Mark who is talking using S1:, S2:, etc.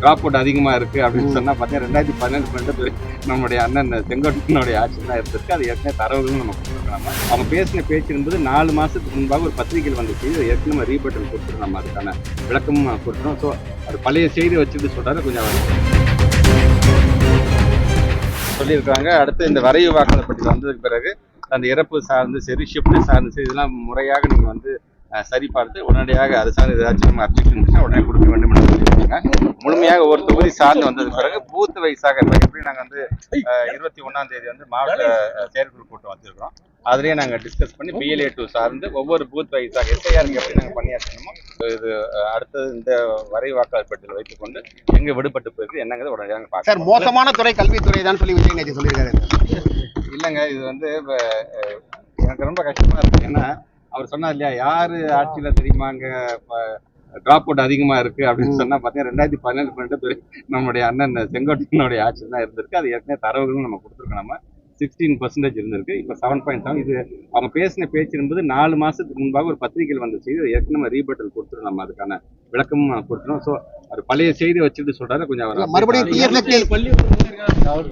S1: Drop out அதிகமாக இருக்குது அப்படின்னு சொன்னால் பார்த்தீங்கன்னா 2017 நம்மளுடைய அண்ணன் செங்கோட்டையனுடைய ஆட்சி தான் இருந்திருக்கு. அது ஏற்கனவே தரவுகளும் நம்ம கொடுத்துருக்கோம். அவங்க பேசின பேச்சு என்பது 4 மாதத்துக்கு முன்பாக ஒரு பத்திரிகையில் வந்த செய்தி. ஏற்கனவே நம்ம ரீபட்டல் கொடுத்துருக்கோம், நம்ம அதுக்கான விளக்கமும் கொடுத்துருக்கோம். ஸோ அது பழைய செய்தி வச்சுட்டு சொல்கிறாரு, கொஞ்சம் சொல்லியிருக்காங்க. அடுத்து இந்த வரைவு வாக்காளர் பட்டியல் வந்ததுக்கு பிறகு அந்த இறப்பு சார்ந்து சரி, ஷிஃப்ட் சார்ந்து சரி, இதெல்லாம் முறையாக நீங்கள் வந்து சரி பார்த்து உடனடியாக அது சார்ந்து ஏதாச்சும் நம்ம அப்ஜெக்ஷன் உடனே கொடுக்க வேண்டும் என்று சொல்லியிருக்காங்க. முழுமையாக ஒரு தொகுதி சார்ந்து வந்ததுக்கு பிறகு பூத் வைஸாக இப்போ எப்படி நாங்கள் வந்து 21ஆம் தேதி வந்து மாவட்ட செயற்குழு கூட்டம் வச்சிருக்கிறோம். அதுலேயே நாங்கள் டிஸ்கஸ் பண்ணி BLA 2 சார்ந்து ஒவ்வொரு பூத் வைஸாக எஸ்ஐஆருக்கு எப்படி நாங்கள் பண்ணியாற்றணுமோ இது அடுத்தது இந்த வரை வாக்காளர் பட்டியல் வைத்துக்கொண்டு எங்கே விடுபட்டு போயிருக்கு என்னங்கிறது உடனடியாக பார்க்க.
S2: சார், மோசமான துறை கல்வித்துறை தான் சொல்லி விஜய் நேற்று சொல்லியிருக்காரு.
S1: இல்லைங்க, இது வந்து இப்போ எனக்கு ரொம்ப கஷ்டமாக இருக்குது. ஏன்னா அவர் சொன்னார் இல்லையா, யார் ஆட்சியில் தெரியுமாங்க டிராப் அவுட் அதிகமாக இருக்குது அப்படின்னு சொன்னால் பார்த்தீங்கன்னா 2017 நம்மளுடைய அண்ணன் செங்கோட்டையனுடைய ஆட்சி தான் இருந்திருக்கு. அது ஏற்கனவே தரவுகளும் நம்ம கொடுத்துருக்கோம். நம்ம 16% இருந்திருக்கு, இப்போ 7.7. இது அவங்க பேசின பேச்சு என்பது 4 மாதத்துக்கு முன்பாக ஒரு பத்திரிகையில் வந்த செய்தி. ஏற்கனவே நம்ம ரீபட்டல் கொடுத்துருக்கோம், நம்ம அதுக்கான விளக்கமும் கொடுத்துருவோம். ஸோ அது பழைய செய்தி வச்சுட்டு சொல்கிறாரு, கொஞ்சம்
S2: மறுபடியும்